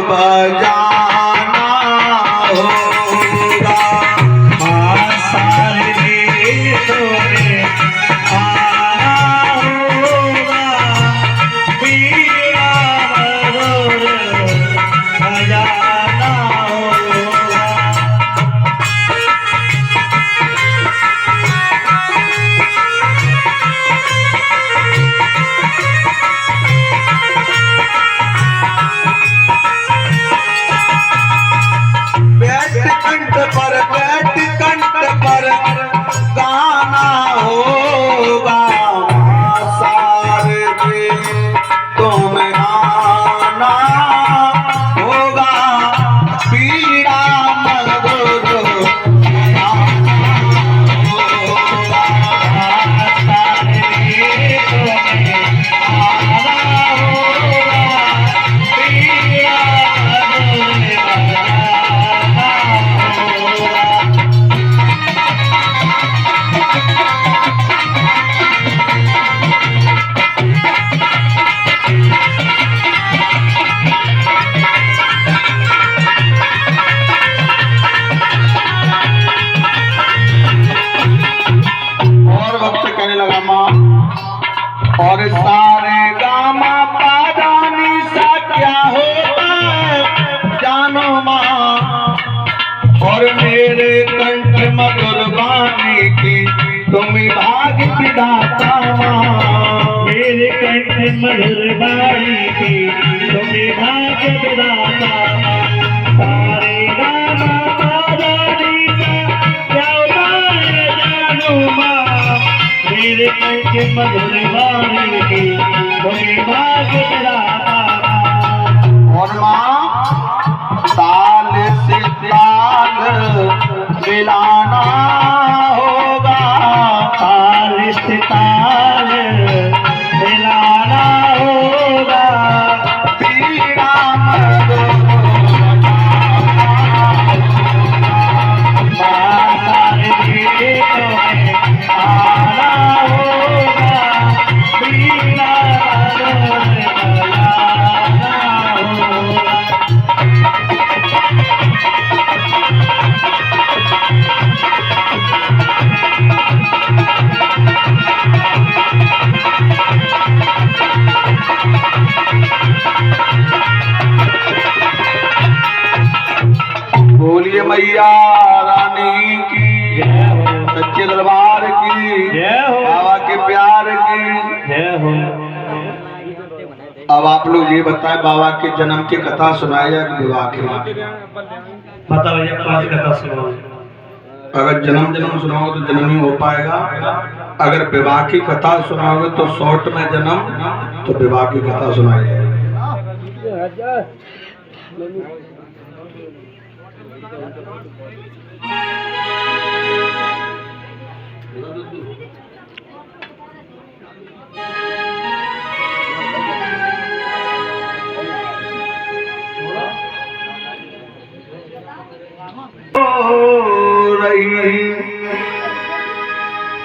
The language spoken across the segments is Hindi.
बजाना होगा सारे तोरे आना होगा बीड़ा मधुर बजाना होगा। बैठ कंठ पर गाना होगा सारे तुम आना होगा पीड़ा मधुर और सारे गामा पादानी सा क्या होता है जानो माँ और मेरे कंठ मधुर वाणी की तुम भाग विधाता माँ मेरे कंठ मधुर वाणी की तुम भाग विधाता सारे गामा पादानी सा क्या होता है जानो माँ मेरे कंठ मधुर वाणी की कोई भाग विधाता और माँ ताल से ताल मिलाना होगा ताल से ताल मिलाना होगा पीड़ा बोलिए मैया रानी की सच्चे दरबार की बाबा के प्यार की जय हो। अब आप लोग ये बताएं बाबा के जन्म की कथा सुनाई या विवाह की बताओ ये कौन सी कथा सुनाओ। अगर जन्म सुनाओगे तो जन्म ही हो पाएगा, अगर विवाह की कथा सुनाओगे तो शॉर्ट में जन्म तो विवाह की कथा सुनाई जाएगी।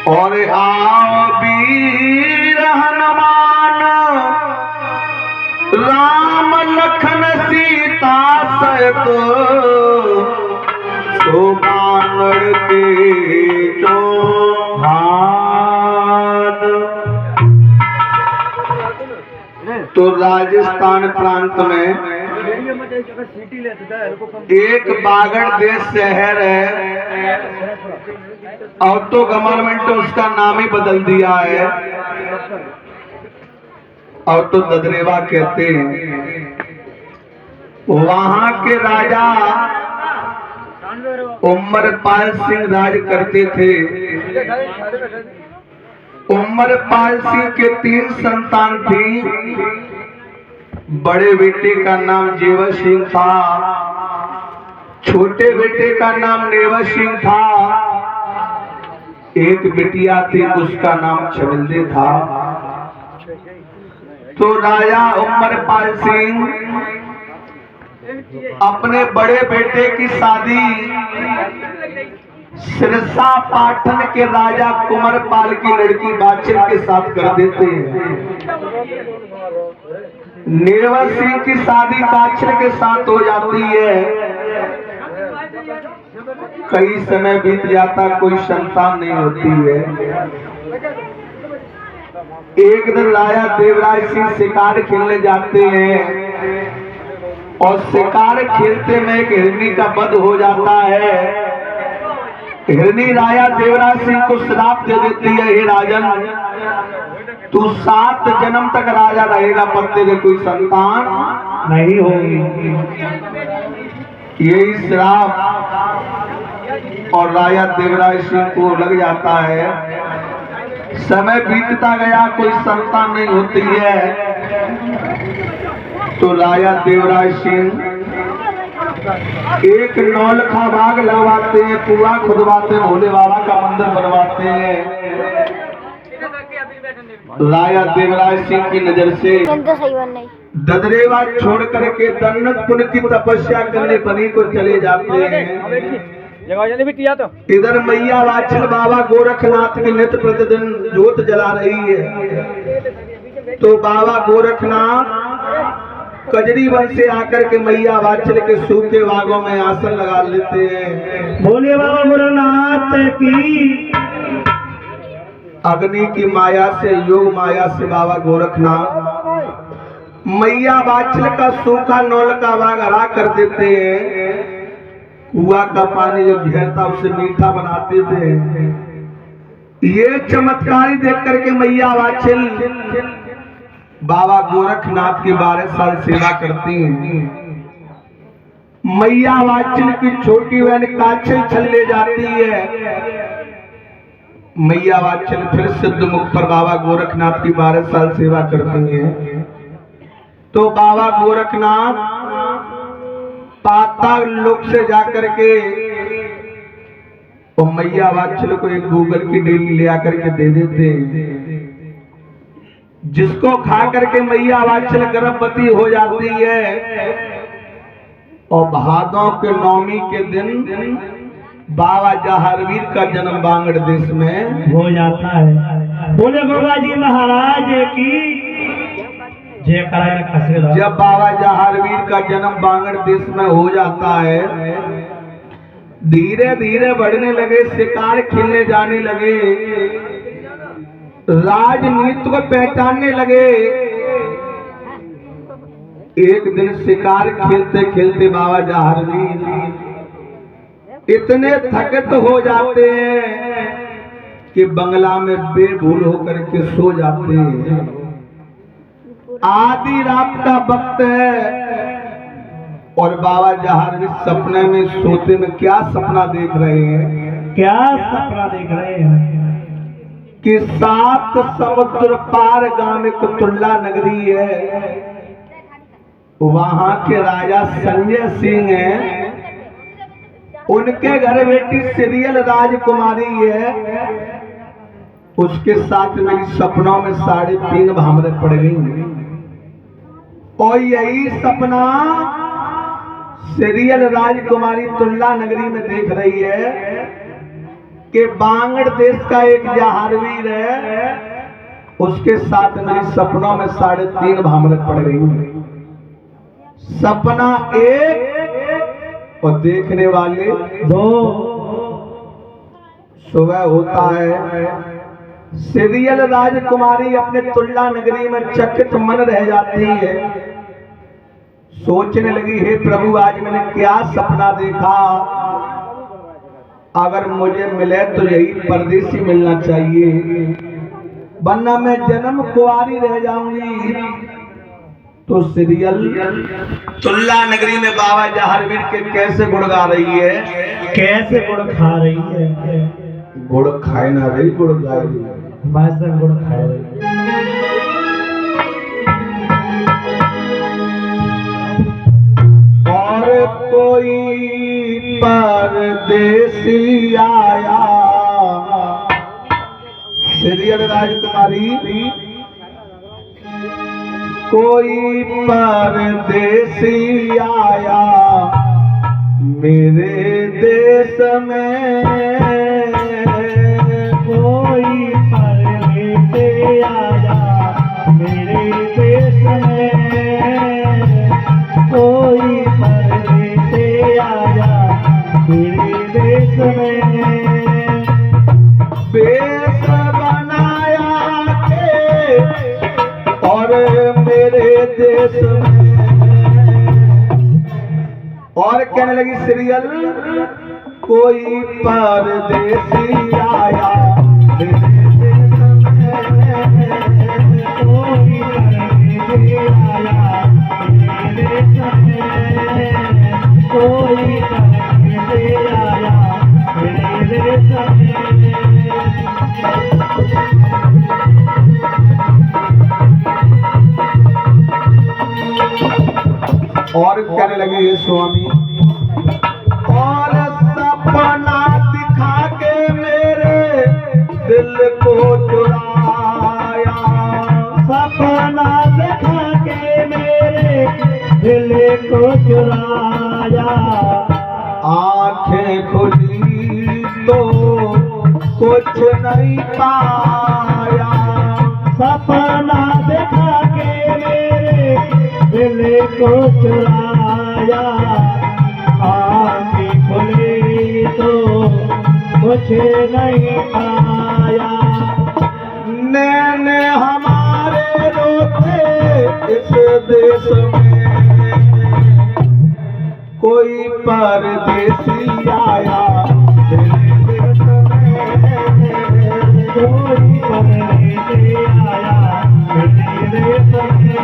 और आओ वीर हनुमान राम लखन सीता सहित सुबानर के चौहान। तो राजस्थान प्रांत में एक बागड़ देश शहर है और तो गवर्नमेंट ने उसका नाम ही बदल दिया है और तो ददरेवा कहते हैं। वहां के राजा उमरपाल सिंह राज करते थे। उमरपाल सिंह के 3 संतान थी। बड़े बेटे का नाम जेवर सिंह था, छोटे बेटे का नाम नेवर सिंह था, एक बिटिया थी उसका नाम छबिल्दे था। तो राजा उमरपाल सिंह अपने बड़े बेटे की शादी सिरसा पाटन के राजा कुंवरपाल की लड़की बादशाह के साथ कर देते हैं। निर्मल सिंह की शादी काछल के साथ हो जाती है। कई समय बीत जाता, कोई संतान नहीं होती है। एक दिन राजा देवराज सिंह शिकार खेलने जाते हैं और शिकार खेलते में एक हिरनी का वध हो जाता है। हिरनी राजा देवराज सिंह को श्राप दे देती है, हे राजन, तू 7 जन्म तक राजा रहेगा पर तेरे कोई संतान नहीं होगी। यही श्राप और राजा देवराज सिंह को लग जाता है। समय बीतता गया, कोई संतान नहीं होती है। तो राजा देवराज सिंह एक नौलखा बाग लगवाते हैं, कुआं खुदवाते हैं, भोले बाबा का मंदिर बनवाते हैं। राजा देवराज सिंह की नजर से ददरेवा छोड़ करके दन्नकपुर की तपस्या करने बनी को चले जाते हैं। इधर मैया वाचल बाबा गोरखनाथ की नित्य प्रतिदिन जोत जला रही है। तो बाबा गोरखनाथ कजरी वन से आकर के मैया वाचल के सूखे बागों में आसन लगा लेते हैं। बोले बाबा गोरखनाथ की। अग्नि की माया से, योग माया से बाबा गोरखनाथ मैया वाचल का सूखा नौल का बाग हरा कर देते हैं। कुआ का पानी जो झरता उसे मीठा बनाते थे। ये चमत्कारी देख करके मैया वाचल बाबा गोरखनाथ की 12 साल सेवा करती हैं। मैया वाचल की छोटी बहन काछल छल्ले जाती है। मैया वाचल फिर सिद्ध मुख पर बाबा गोरखनाथ की 12 साल सेवा करती हैं। तो बाबा गोरखनाथ पाताल लोक से जाकर के और मैया वाचल को एक गूगल की डेली ले आकर के दे देते हैं, जिसको खा करके मैया वाचल गर्भवती हो जाती है। और भादों के नवमी के दिन बाबा जहारवीर का जन्म बांगड़ देश में हो जाता है। बोले गोगा जी महाराज की। जब बाबा जहारवीर का जन्म बांगड़ देश में हो जाता है, धीरे धीरे बढ़ने लगे, शिकार खेलने जाने लगे, राजनीति को पहचानने लगे। एक दिन शिकार खेलते खेलते बाबा जहारवीर इतने थकित हो जाते हैं कि बंगला में बेभूल होकर के सो जाते हैं। आधी रात का वक्त है और बाबा जहारवीर सपने में सोते में क्या सपना देख रहे हैं? क्या सपना देख रहे हैं? कि 7 समुद्र पार गांव में कुतुल्ला नगरी है। वहां के राजा संजय सिंह हैं, उनके घर बेटी सीरियल राजकुमारी है। उसके साथ मेरी सपनों में 3.5 भामरे पड़ गई। और यही सपना सीरियल राजकुमारी तुल्ला नगरी में देख रही है कि बांगड़ देश का एक जहारवीर है, उसके साथ मेरी सपनों में 3.5 भामरे पड़ गई। सपना एक और देखने वाले 2। सुबह होता है, सीरियल राजकुमारी अपने तुल्ला नगरी में चकित मन रह जाती है। सोचने लगी, हे प्रभु, आज मैंने क्या सपना देखा। अगर मुझे मिले तो यही परदेसी मिलना चाहिए, वरना मैं जन्म कुंवारी रह जाऊंगी। तो सीरियल तुल्ला नगरी में बाबा जहारवीर के कैसे गुण गा रही है, कैसे गुड़ खा रही है। गुड़ खाए ना रही, गुड़ गा रही है। गुड़ खाए रही है। और कोई परदेसी आया, सीरियल राजकुमारी, कोई परदेसी आया मेरे देश में, कोई परदेसी आया मेरे देश में। कहने लगी सीरियल, कोई परदेसी आया मेरे देश में, कोई परदेसी आया मेरे देश में, कोई परदेसी आया मेरे देश में। और कहने लगे ये स्वामी, और सपना दिखा के मेरे दिल को चुराया, सपना दिखा के मेरे दिल को चुराया, आंखें खुली तो कुछ नहीं पाया, सपना दिखा के मेरे दिल को चुराया, आँखें खुली तो कुछ नहीं पाया, नैन हमारे रोते इस देश में, कोई परदेसी आया मेरे देश में, कोई परदेसी आया मेरे देश में।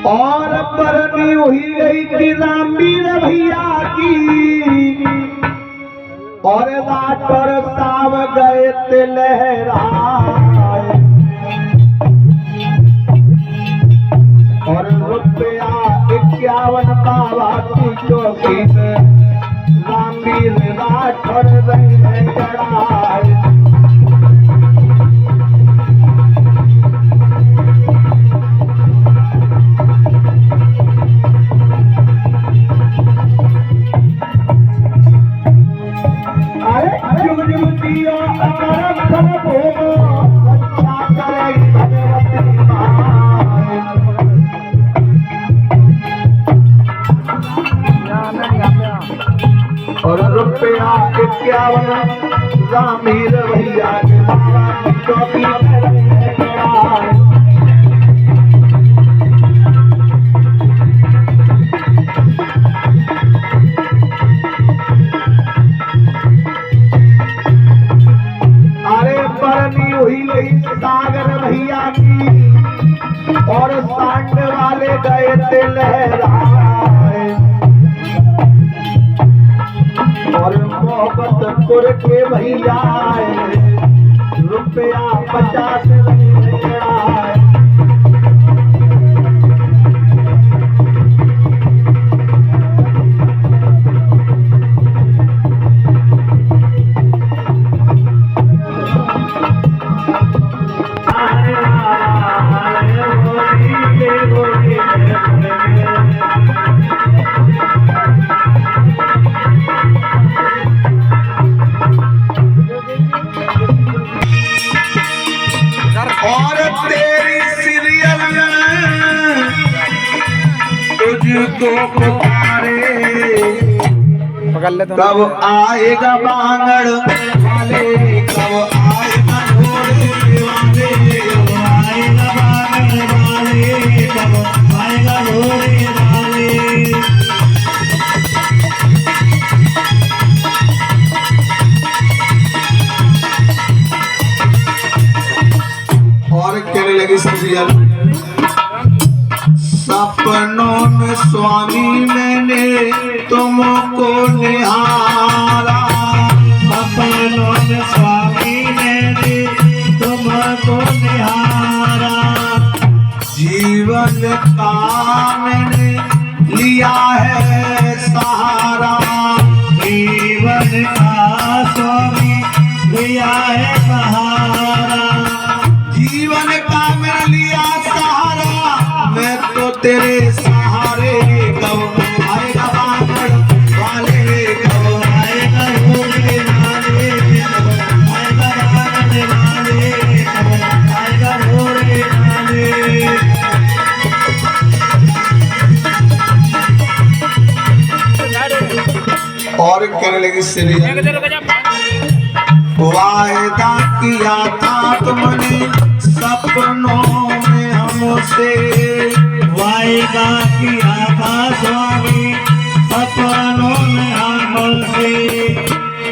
और बरनी हुई गई थी रामवीर भैया की, और लाटर साव गए थे लहराए, और रुपया 51 पावा की चौकी में रामवीर लाटर रहे चढ़ाए। और रुपया 51 रामवीर भैया के बाबा की चौकी में चढ़ाए। अरे बरनी हुई गई सागर भैया की, और सांड वाले गए थे लहराए, और मोहब्बतपुर के भैया आए, रुपया 50 चढ़ाए। और तेरी सीरियल तुझको पुकारे, कब आएगा बांगड़ वाले, कब आएगा घोड़े वाले, कब आएगा बांगड़ वाले, कब आएगा घोड़े वाले। और कहने लगी सीरियल, सपनों में स्वामी मैंने तुमको निहारा, सपनों में स्वामी मैंने तुमको निहारा। जीवन का मैंने लिया है सहारा, जीवन का स्वामी लिया है सहारा। जीवन का मैंने लिया सहारा, मैं तो तेरे सहारे कब आएगा बादल वाले, कब आएगा रोने वाले, आएगा बादल वाले, आएगा रोने वाले। और कहने लगी श्री वायदा किया था तुमने सपनों में हमसे, वायदा किया था स्वामी सपनों में हमसे।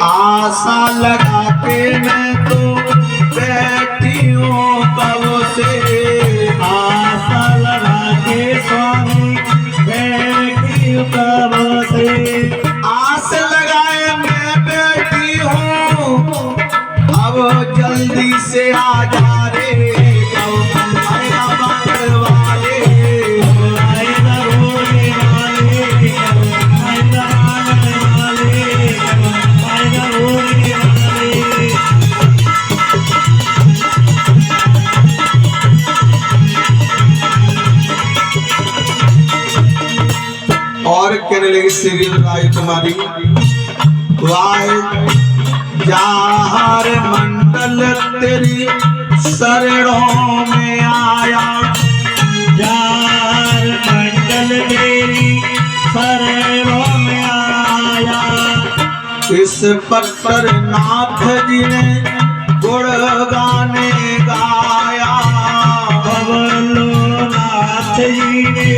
आशा लगा के मैं तो बैठी हूँ कब से, आशा लगा के स्वामी बैठी हूँ कब से। आस लगाए मैं बैठी हूँ, अब जल्दी से आ जा रे, कब आएगा बादल वाले, आएगा रोने वाले, आएगा बादल वाले, आएगा रोने वाले। और कहने लगी श्री राजकुमारी वाह जहार मंडल तेरी शरणों में आया, जार मंडल मेरी शरणों में आया। इस पत्थर नाथ जी ने गुण गाने गाया, बबलो नाथ जी ने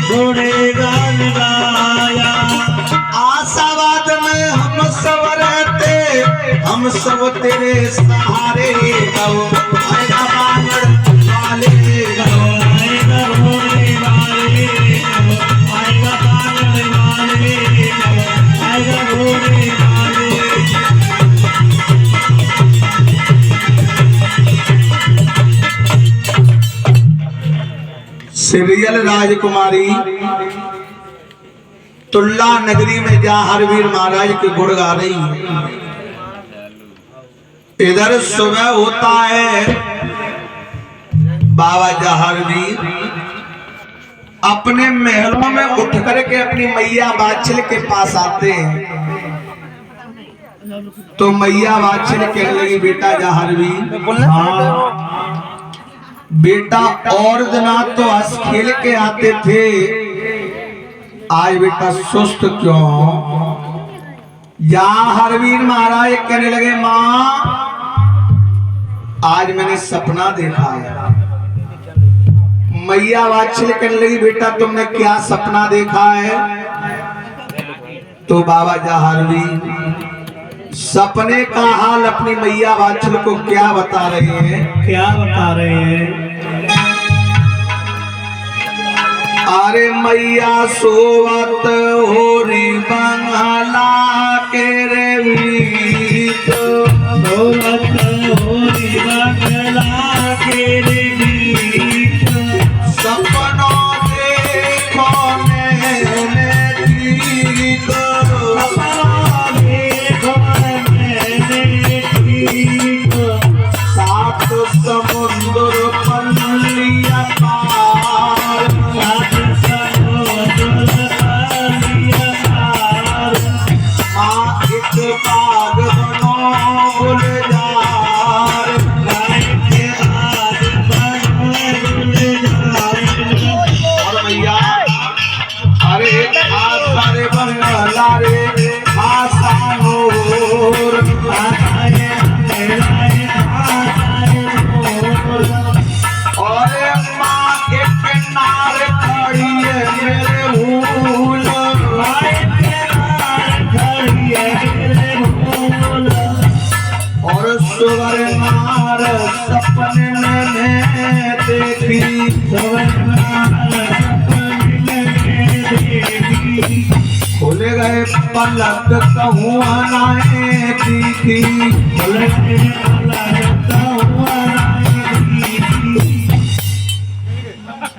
गुणगान गाया। आशावाद में हम सब रहते, हम सब तेरे सहारे, कब आएगा बादल वाले, आएगा रोने वाले, आएगा बादल वाले, आएगा रोने वाले। सीरियल राजकुमारी तुल्ला नगरी में जा हरवीर महाराज के गुण गा रही है। इधर सुबह होता है, बाबा जहारवीर अपने महलों में उठ करके अपनी मैया वात्सल के पास आते हैं। तो मैया वात्सल कहने लगी बेटा जहारवीर, हाँ बेटा और दिना तो हंस खेल के आते थे, आज बेटा सुस्त क्यों? या हरवीर महाराज कहने लगे माँ आज मैंने सपना देखा है। मैया वात्सल करने लगी बेटा तुमने क्या सपना देखा है? तो बाबा जहारवीर सपने का हाल अपनी मैया वात्सल को क्या बता रहे हैं? क्या बता रहे हैं? अरे मैया सोवत होरी बंगला के रे मीत, सोवत होरी बंगला के रे मीत। सपनों देखो मैंने ठीक, सपनों देखो मैंने ठीक। सात समुद्र पर लिया पार, सात समुद्र पर पलक कहूँ अनाए तीखी,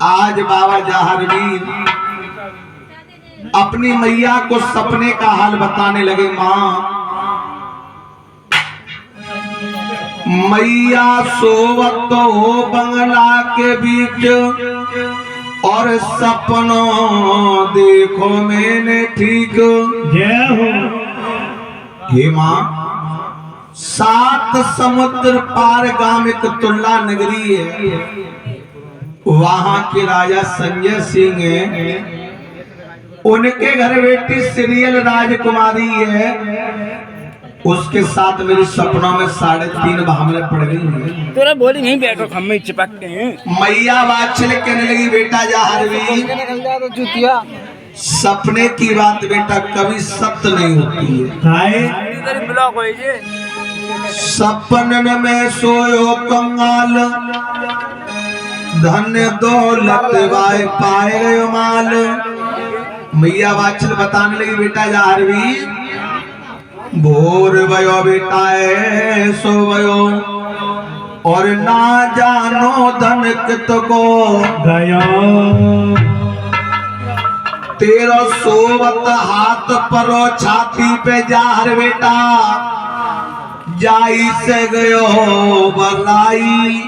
आज बाबा जहारवीर अपनी मैया को सपने का हाल बताने लगे। माँ, मैया सोवत हो बंगला के बीच और सपनों देखो मैंने ठीक। जय हो। हे माँ, 7 समुद्र पार गांव एक तुल्ला नगरी है, वहां के राजा संजय सिंह है, उनके घर बेटी सीरियल राजकुमारी है, उसके साथ मेरे सपनों में 3.5 भावने पड़ गई है। तोरा बोली नहीं बैठो, हम में चिपकते हैं। मैया वात्सल कहने लगी, बेटा जहारवीर, सपने की बात बेटा कभी सत्य नहीं होती है। सपन में सोयो कंगाल, धन दौलत वाय पाए गयो माल। मैया वात्सल बताने लगी, बेटा जहारवीर, भोर भयो बेटा सो भयो, और ना जानो धन कित को गयो, तेरो सोवत हाथ परो छाती पे जार बेटा, जाई से गयो बलाई,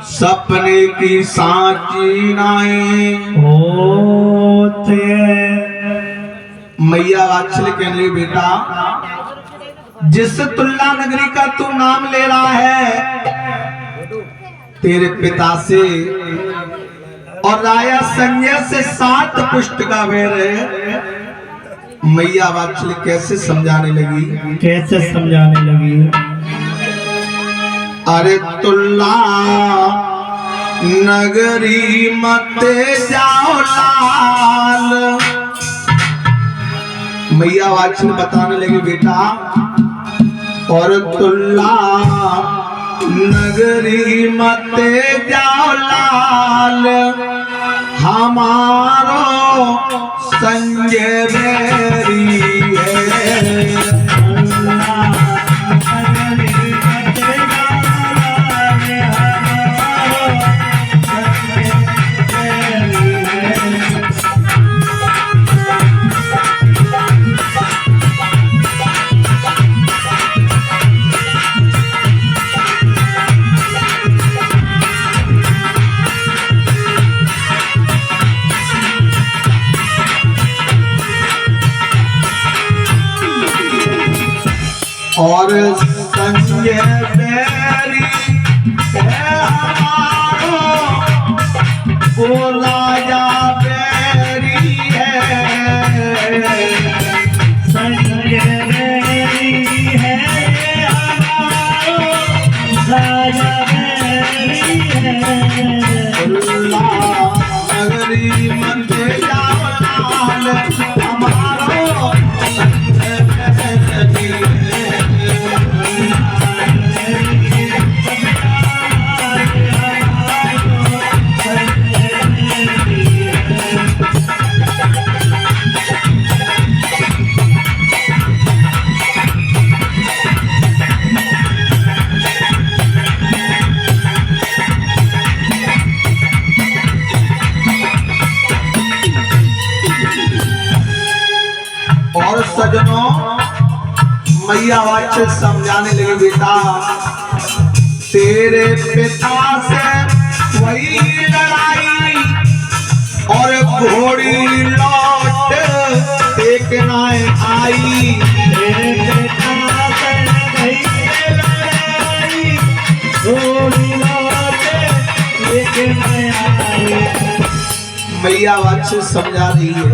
सपने की सांची नाई। मैया वात्सल कहने लगी, बेटा जिस तुल्ला नगरी का तू नाम ले रहा है, तेरे पिता से और राजा संजय से 7 पुष्ट का वैर है। मैया वात्सल कैसे समझाने लगी, कैसे समझाने लगी। अरे तुल्ला नगरी मत जाओ लाल। मैया वात्सल बताने लगी, बेटा और तुल्ला नगरी मत जाओ लाल, हमारो संजय बैरी है। और संजय बैरी है हमारो, बोला जा बैरी है। संजय बैरी है हमारो, राजा बैरी है। नगरी मंदिर जावलाल, हमारो संजय बैरी है। और सजनों, मैया वात्सल समझाने लगे, बेटा तेरे पिता से वही लड़ाई, और घोड़ी लौट एक ना आई। तेरे पिता से वही लड़ाई, घोड़ी लौट एक ना आई। मैया वात्सल समझा रही है,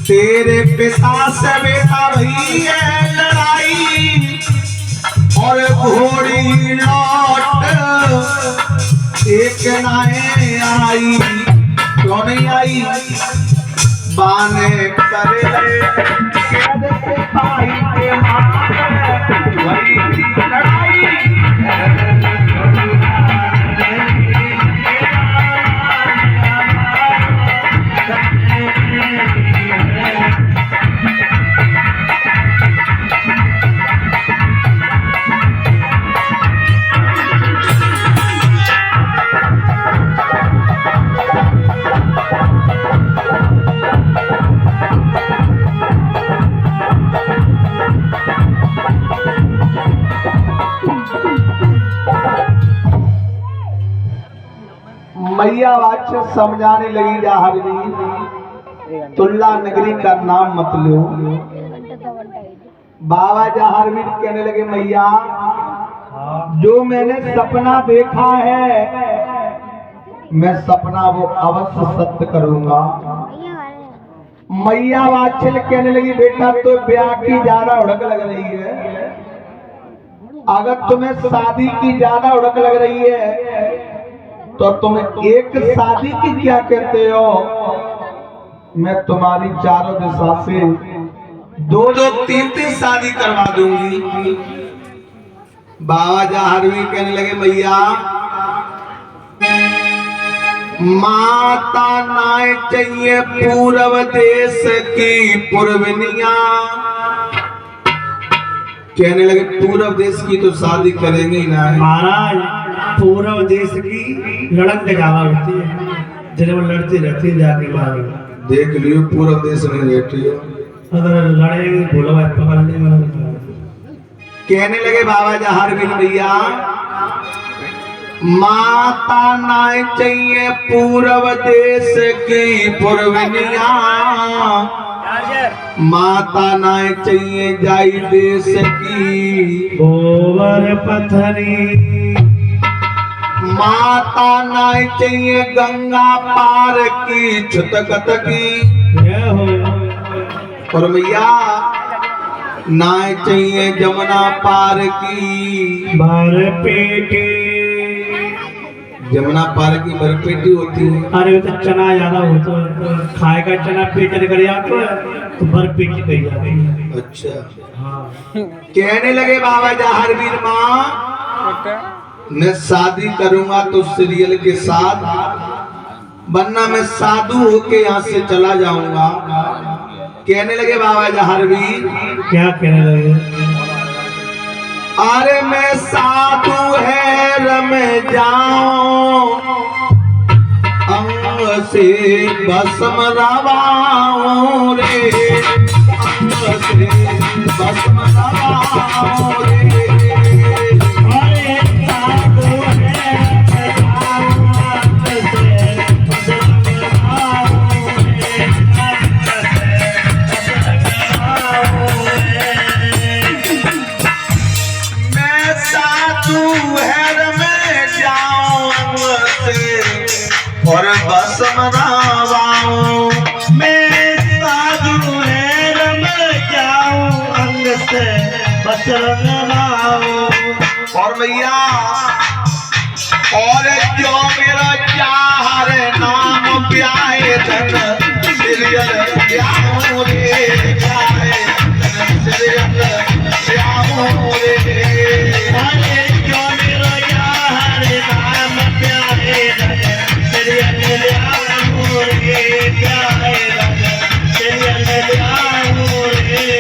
तेरे पिता से बेटा वही है लड़ाई, और घोड़ी लौट एक ना आई। क्यों नहीं आई? बाने करे कैद से पाई के मार, वही लड़ाई। मैया वाच्य समझाने लगी जाहरवीर तुल्ला नगरी का नाम मत लो। बाबा जाहरवीर कहने लगे मैया जो मैंने सपना देखा है मैं सपना वो अवश्य सत्य करूंगा। मैया वात्सल कहने लगी बेटा तो ब्याह की ज्यादा उड़क लग रही है, अगर तुम्हें शादी की ज्यादा उड़क लग रही है तो तुम एक शादी की क्या कहते हो, मैं तुम्हारी चारों दिशा से दो दो तीन तीन शादी करवा दूंगी। बाबा जाहरवीर कहने लगे मैया माता नाय चाहिए पूर्व देश की पुरवनिया। कहने लगे पूर्व देश की तो शादी करेंगे ही ना। महाराज पूर्व देश की लड़क ज्यादा होती है, जिन्हें वो लड़ती रहती है जाके बाहर। देख लियो पूर्व देश में बैठी हो, अगर लड़ेगी बोलो भाई पकड़ने वाला। कहने लगे बाबा जाहरवीर भैया माता नाय चाहिए पूर्व देश की पुरवनिया, माता नाय चाहिए जाई देश की गोबर पथरी, माता नाय चाहिए गंगा पार की छुतकत की, और भैया नाय चाहिए जमुना पार की भर पेटी। जमुना पार की भरपेटी होती है। अरे तो चना ज्यादा होता है, खाएगा चना पेट निकल जाता है तो भर पेट गई जाती है। अच्छा हाँ। कहने लगे बाबा जाहरवीर माँ मैं शादी करूंगा तो सीरियल के साथ, वरना मैं साधु होके यहाँ से चला जाऊंगा। कहने लगे बाबा जाहरवीर क्या कहने लगे? अरे मैं साधु है में जाऊं अंग से भस्म रवाऊं रे, अंग से भस्म रवाऊं रे। अरे साधु है में जाऊं अंग से भस्म रवाऊं रे, अंग से भस्म रवाऊं रे। साधु है में जाऊं अंग से और भस्म रवाऊं, मैं साधु है में जाऊं अंग से भस्म रवाऊं। और भैया और जो मेरा चाह रे नाम प्याए धन सीरियल प्याऊं रे, प्याए धन सीरियल प्याऊं रे। अरे जो मेरो यार नाम प्यारे लगे तेरे अनजान रे, प्यारे लगे तेरे अनजान रे।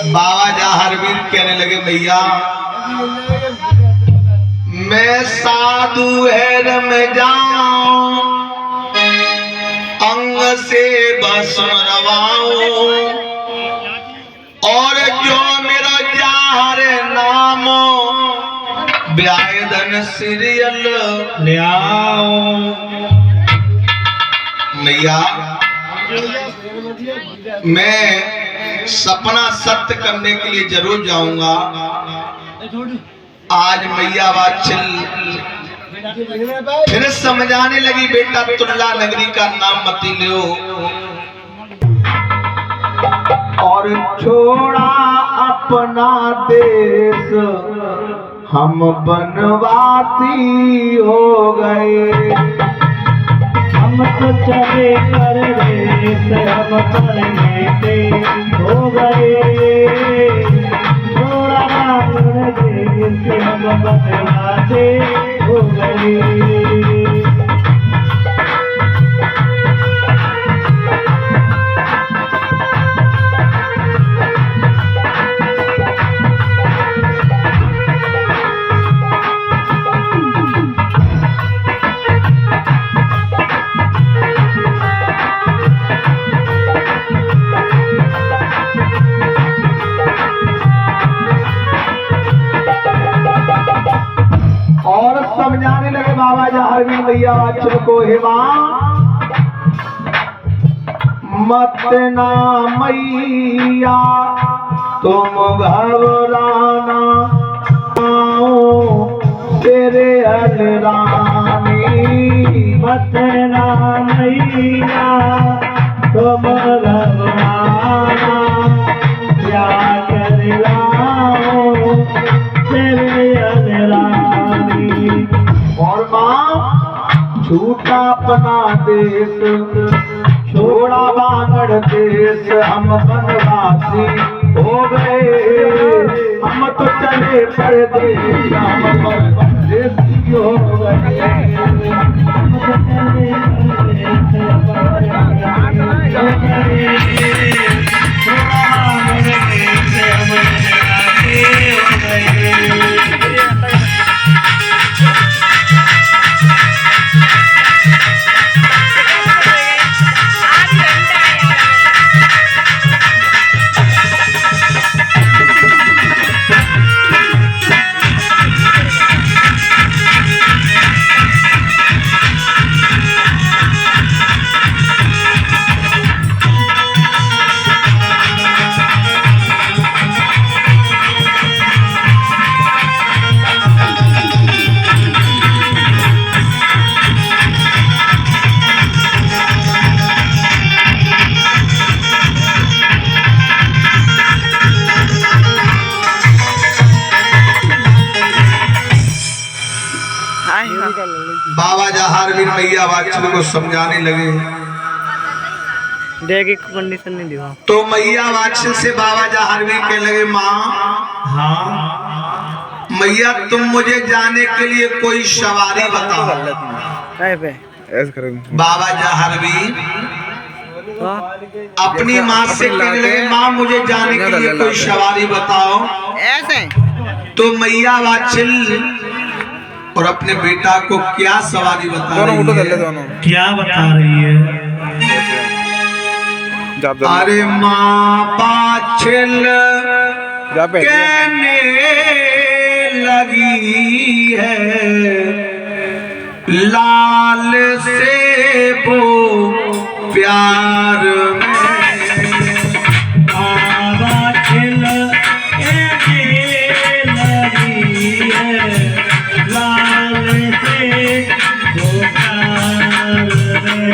बाबा जाहरवीर कहने लगे भैया मैं साधु है में जाऊं अंग से भस्म रवाऊं, और जो मेरा जाहर नामो ब्याह धन सीरियल ले आओ। मैया मैं सपना सत्य करने के लिए जरूर जाऊंगा। आज मैया वात्सल फिर समझाने लगी बेटा तुल्ला नगरी का नाम मत लो, और छोड़ा अपना देश हम बनवासी हो गए। हम तो चले कर देश हम परमेते हो गए, थोड़ा अपने देश हम बनवासी हो गए। मैया वाचल को हे मां मत ना मैया तुम घबराना तेरे अलरानी मत ना मैया तुम घबराना क्या कर लाओ तेरे अलरानी। और मां झूठा अपना देश छोड़ा बानर देश हम बनवासी हो गए हम तो चले परदेश हम परदेसी हो बाबा जहारवीर मैया वाचल को समझाने लगे कंडीशन नहीं दिया तो मैया वाचल से बाबा जहारवीर कहने लगे माँ हाँ मैया तुम मुझे जाने के लिए कोई सवारी बताओ। बाबा जहारवीर अपनी माँ से कहने लगे माँ मुझे जाने के लिए कोई सवारी बताओ। ऐसे तो मैया वाचल और अपने बेटा को क्या सवारी बता रही है? क्या बता रही है? अरे माँ बाछिल कहने लगी है लाल से वो प्यार में बाछिल कहने लगी है लाल से वो प्यार में।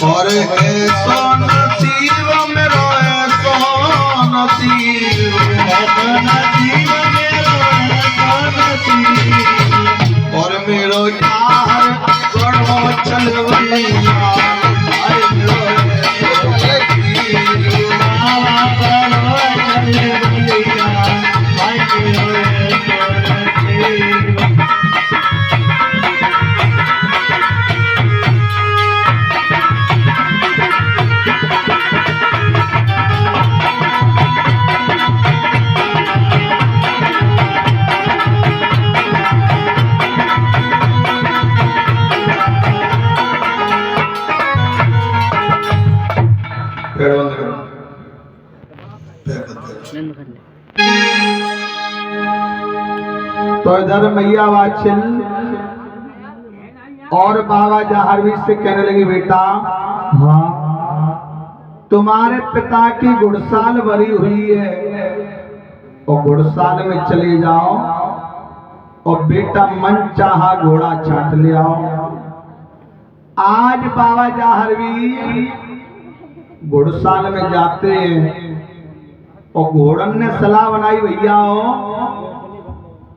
और ऐसा नसीब मेरो ऐसा नसीब और मेरो यार गढ़ो चलवैया तो इधर मैया वाचल और बाबा जहारवीर से कहने लगी बेटा तुम्हारे पिता की घुड़साल भरी हुई है और घुड़साल में चले जाओ और बेटा मन चाहा घोड़ा छाट ले आओ। आज बाबा जहारवीर घुड़साल में जाते हैं और घोड़न ने सलाह बनाई भैया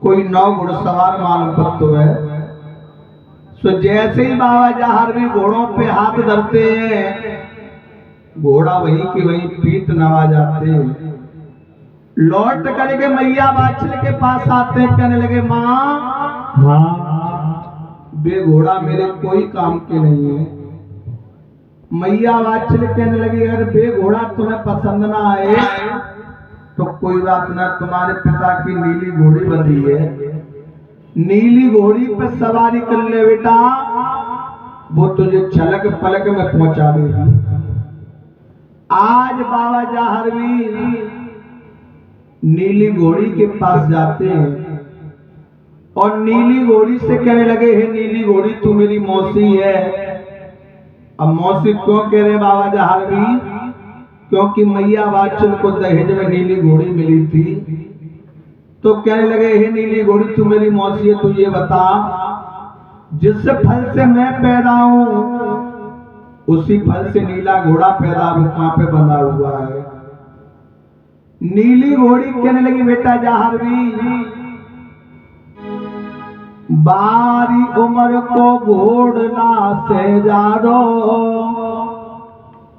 कोई 9 घुड़सवार मालूम पड़तो है। सो जैसे ही बाबा जहारवीर घोड़ों पे हाथ धरते हैं घोड़ा वहीं की वहीं पीठ नवा जाते हैं। लौट करके मैया वाचल के पास आते हैं कहने लगे माँ बे घोड़ा मेरे कोई काम के नहीं है। मैया वाचल कहने लगी अगर बे घोड़ा तुम्हें पसंद ना आए तो कोई बात ना, तुम्हारे पिता की नीली घोड़ी बंधी है, नीली घोड़ी पे सवारी कर ले बेटा, वो तुझे छलक पलक में पहुंचा देगी। आज बाबा जहारवीर नीली घोड़ी के पास जाते हैं और नीली घोड़ी से कहने लगे, हे नीली घोड़ी तू मेरी मौसी है। अब मौसी क्यों कह रहे बाबा जहारवीर? क्योंकि मैया वाचन को दहेज में नीली घोड़ी मिली थी। तो कहने लगे, हे नीली घोड़ी तू मेरी मौसी है, तू ये बता, जिस फल से मैं पैदा हूं उसी फल से नीला घोड़ा पैदा वहां पे बंधा हुआ है। नीली घोड़ी कहने लगी, बेटा जहारवीर बारी उम्र को घोड़ना से जादो,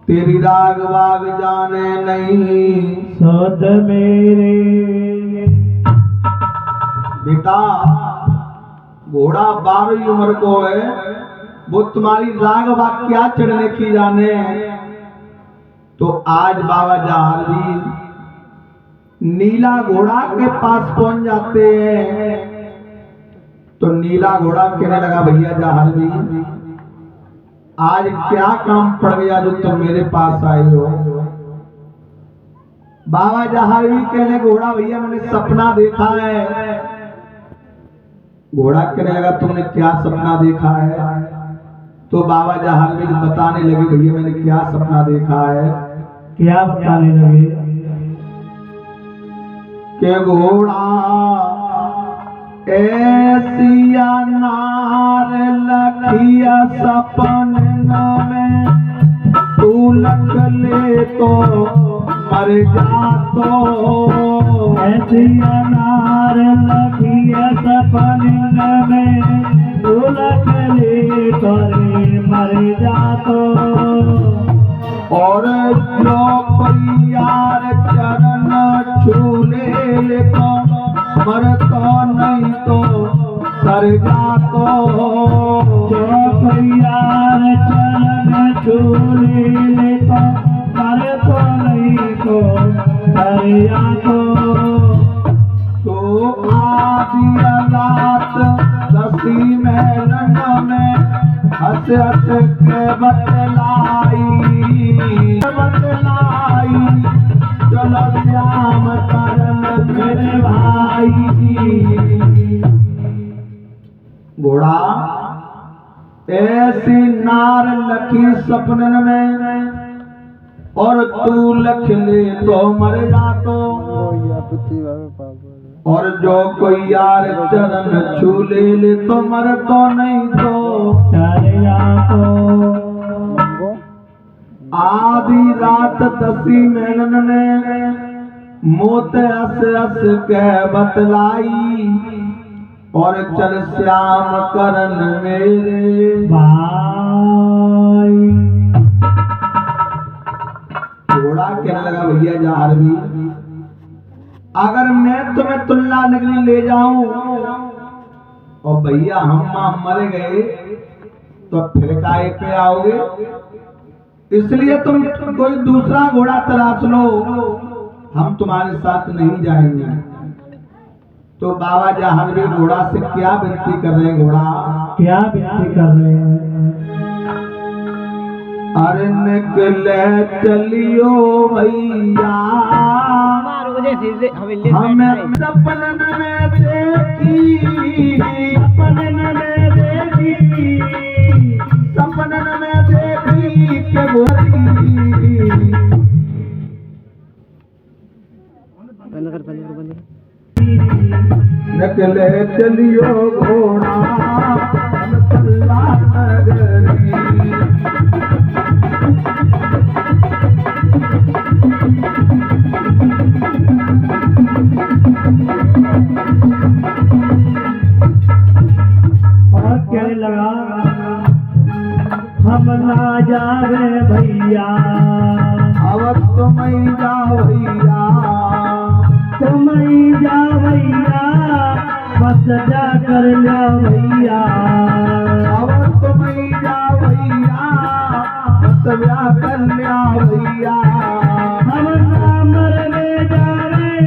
तेरी राग वाग जाने नहीं सद मेरे। बेटा घोड़ा 12 उम्र को है, वो तुम्हारी राग वाग क्या चढ़ने की जाने। तो आज बाबा जहारवीर नीला घोड़ा के पास पहुंच जाते हैं। तो नीला घोड़ा कहने लगा, भैया जहारवीर आज क्या काम पड़ गया जो तुम मेरे पास आए हो? बाबा जहारवीर कहने, घोड़ा भैया मैंने सपना देखा है। घोड़ा कहने लगा, तुमने क्या सपना देखा है? तो बाबा जहारवीर बताने लगे, भैया मैंने क्या सपना देखा है। क्या बताने लगे? के घोड़ा ऐसिया नार लखिया सपन में, तू लख ले तो मर जा तो। ऐसिया नार लखिया सपन में, तू लख ले तो मर जा तो। और जो कोई यार चरण छू ले तो मर तो नहीं तो सर जा तो। जो कोई यार चरण छू ले तो मर तो नहीं तो सर जा तो आदि रात दसी महलन में हंस हंस के बतलाई चलो श्याम करन मेरे भाई। घोड़ा ऐसी नार लखी सपनन में, और तू लख ले तो मर जा तो। और जो कोई यार चरण छू ले तो मर तो नहीं तो सर जा तो। आधी रात दसी मेलन में मोत हस हस के बतलाई, और चल श्याम करन मेरे भाई। घोड़ा कहने लगा, भैया जहारवीर अगर मैं तुम्हें तुल्ला नगरी ले जाऊं और भैया हम मर गए तो फिर काहे पे आओगे? इसलिए तुम कोई दूसरा घोड़ा तलाश लो, हम तुम्हारे साथ नहीं जाएंगे। तो बाबा जहारवीर घोड़ा से क्या विनती कर रहे हैं? घोड़ा क्या विनती कर रहे हैं? अरे निकले चलियो भैया, हमें सपन में देखी, सपन में देखी, सपन में देखी के गोरी। निकले चलियो घोड़ा तुल्ला नगरी, और कहने लगा, हम ना जावे भैया, अब तुम ही जाओ भैया, तुम ही जा भैया, बस जा कर लो भैया। अब तुम ही जाओ भैया, बस जा कर लो भैया। हम ना मरने जा रहे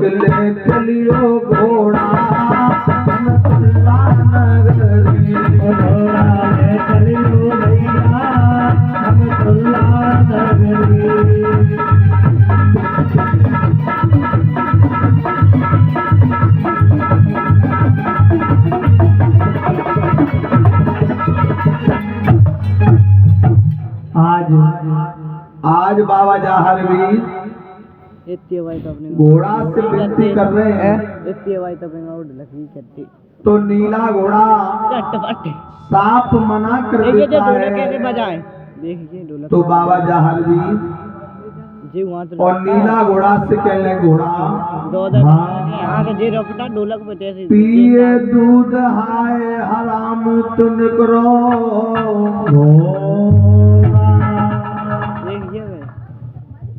ले चलियो घोड़ा तुल्ला नगरी, घोड़ा ले चलियो भैया हम तुल्ला नगरी। आज बाबा जाहर भी घोड़ा से विनती कर रहे हैं तो नीला घोड़ा साफ मना कर देता है। तो बाबा जाहर भी और नीला घोड़ा से कहने घोड़ा पिए दूध हाय हराम तुन करो,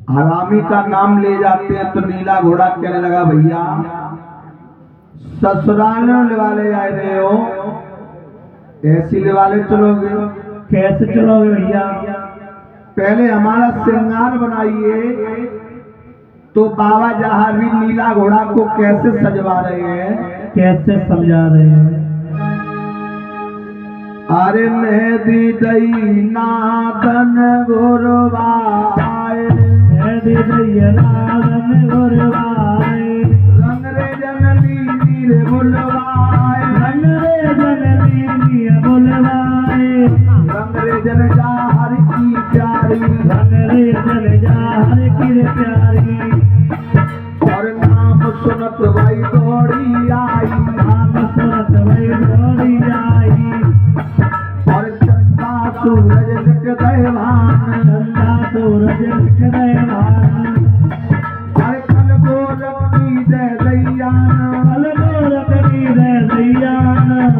हरामी का नाम ले जाते हैं। तो नीला घोड़ा कहने लगा भैया ससुराल वाले आए रहे हो, ऐसी वाले चलोगे? कैसे चलोगे भैया? पहले हमारा श्रृंगार बनाइए। तो बाबा जहार भी नीला घोड़ा को कैसे सजवा रहे हैं, कैसे समझा रहे हैं? अरे मेहदी दई नादन गुरवाए, मेहदी दई नादन गुरवाए, रंग रे जनली नीर बुलवाए, रंग रे जनली नीर बुलवाए, रंग रे जन जाहर की प्यारी, रंग रे जन जाहर की प्यारी। और नाम सुनत भाई दौड़ी आई, नाम सुनत भाई दौड़ी आई, और चंदा सूरज लिख दे भान, चंदा सूरज लिख दे भान, अरे कल गोरखी दे दैयान, कल गोरखी दे दैयान,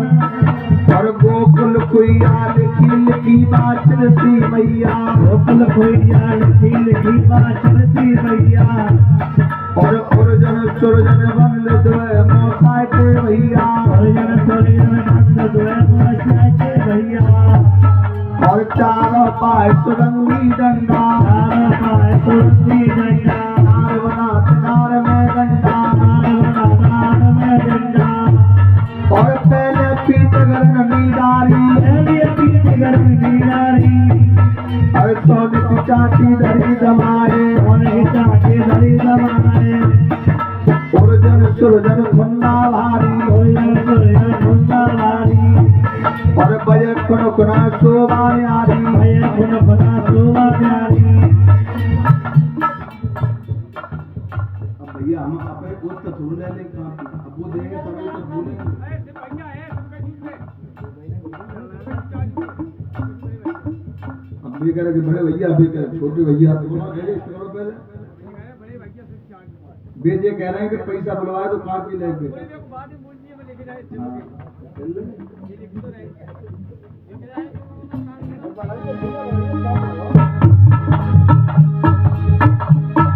और गोकुल कुइया लिखी लिखी बाचल सी मैया, गोकुल कुइया लिखी लिखी बाचल सी मैया, और उर्जन सुरजन बंद द्वय मोसाए के भैया, उर्जन सुरजन बंद द्वय मोसाए के भैया, और चारों पाए सुरंगी डंडा, चारों पाए सुरंगी डंडा, नार बना नार में गंडा, नार बना नार में गंडा, और पहले पीठ गरन नीडारी, पहले पीठ गरन नीडारी, और सोने की चाटी धरी जमाए, सोने की चाटी धरी जमाए, उर्जन सुरजन खुन्ना भारी, उर्जन सुरजन खुन्ना भारी, और बजे खुन खुना शोभा न्यारी, बजे खुन खुना शोभा न्यारी। अब भैया हम अपने कुछ तो ढूंढ ले लेंगे, अब वो देंगे तभी तो भूलेंगे। अब भी कह रहे कि बड़े भैया, अभी कह छोटे भैया, करो पहले बेच ये कह रहे हैं कि पैसा बुलवाए तो काट भी लेंगे।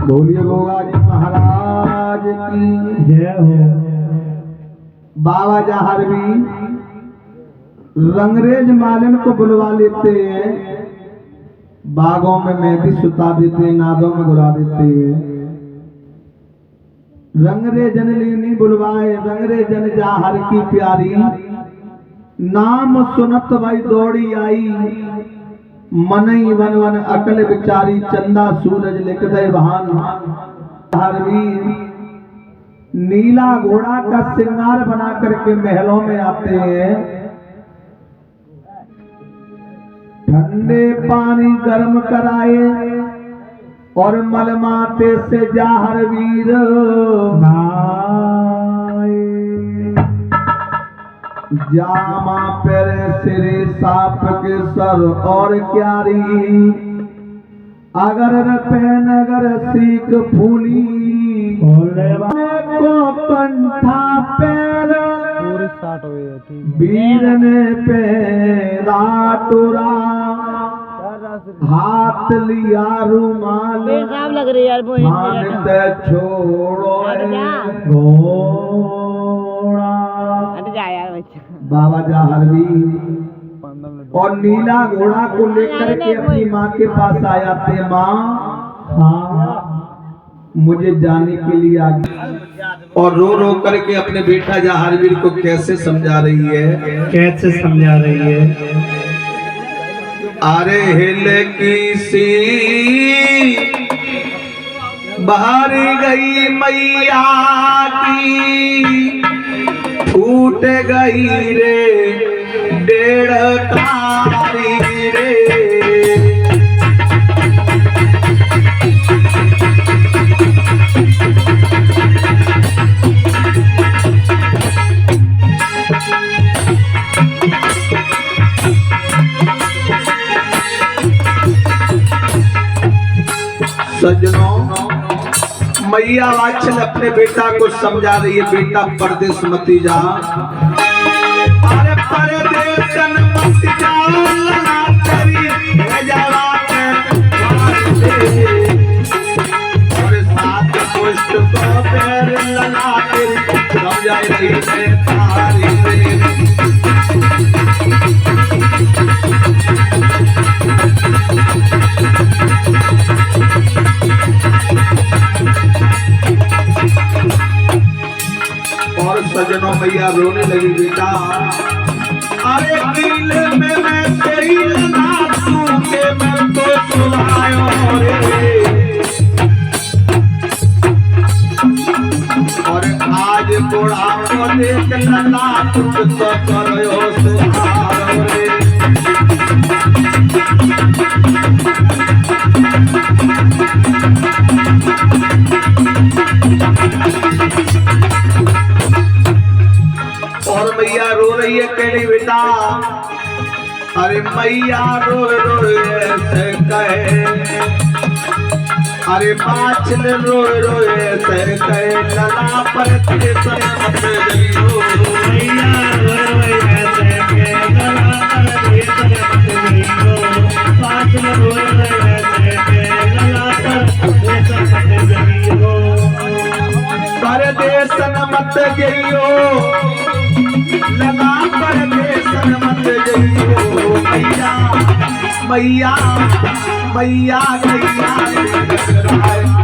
बोलिए गोगा जी महाराज की जय हो। बाबा जहार भी रंगरेज मालिन को बुलवा लेते हैं, बागों में मेहंदी सुता देते हैं, नादों में बुला देते हैं। रंगरे जनलीनी बुलवाए, रंगरे जन जाहर की प्यारी, नाम सुनत भाई दौड़ी आई, मनई वन वन अकल बिचारी, चंदा सूरज लिख दे भान। हरवीर नीला घोड़ा का श्रृंगार बना करके महलों में आते हैं, ठंडे पानी गर्म कराए और मलमाते से जाहर वीर जामा पेरे सिरे साप के सर और क्यारी, अगर रपेन अगर सीख फूली को कंठा पैर वीर ने पैरा टुरा, हाथ लिया रुमाल लग रही यार छोड़ो बाबा जाहर भी और नीला घोड़ा को लेकर के अपनी माँ के पास आया थे। माँ, हाँ मुझे जाने के लिए आ गई और रो रो करके अपने बेटा जहारवीर को कैसे समझा रही है, कैसे समझा रही है। अरे हिल की सी बाहर गई मैया की, फूट गई रे 1.5 तारी रे। सज्जनों, मैया वात्सल अपने बेटा को समझा रही है, बेटा परदेश मत जा, अरे परदेश मत जा, लगा तेरी जवा और साथ पुष्ट को पैर लगा तेरी समझा रही है तारी रे। और सजनों मैया रोने लगी, बेटा अरे दिल में मैं तेरी लगा तू के मैं तो सुनायो रे। और आज बुढ़ापो देख लगा कुछ तो करो सुधारो रे। और मैया रो रही है, कह रही बेटा अरे मैया रो रो ऐसे कहे, अरे बाछल रो रो ऐसे कहे, लला पर तेरे सर मत गइयो, मैया रो ऐसे कहे, लला पर तेरे सर मत गइयो, बाछल रो ऐसे कहे, लला पर तेरे सर मत गइयो, परदेस मत गइयो, लगा परदेस मत गइयो, मैया मैया मैया गैया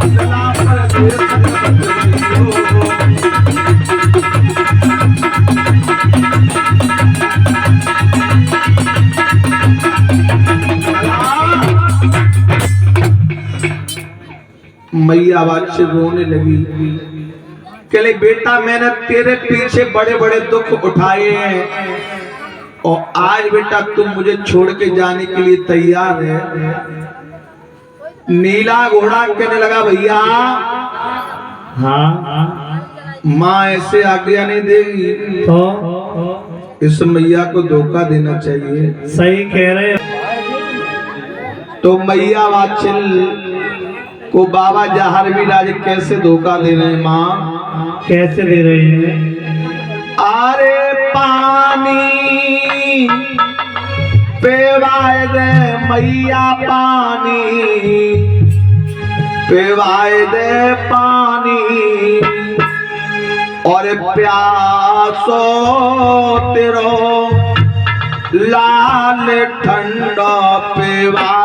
लगा परदेस मत गइयो। मैया बात से रोने लगी, कहले बेटा मैंने तेरे पीछे बड़े बड़े दुख उठाए हैं और आज बेटा तुम मुझे छोड़ के जाने के लिए तैयार है। नीला घोड़ा कहने लगा भैया हाँ माँ ऐसे आज्ञा नहीं देगी, तो इस मैया को धोखा देना चाहिए। सही कह रहे हो। तो मैया वात्सल को बाबा जहारवीर आज कैसे धोखा दे रहे हैं माँ, कैसे दे रहे हैं। अरे पानी पेवाए दे मैया, पानी पेवाए दे पानी, और प्यासो तेरो लाल ठंडा पेवा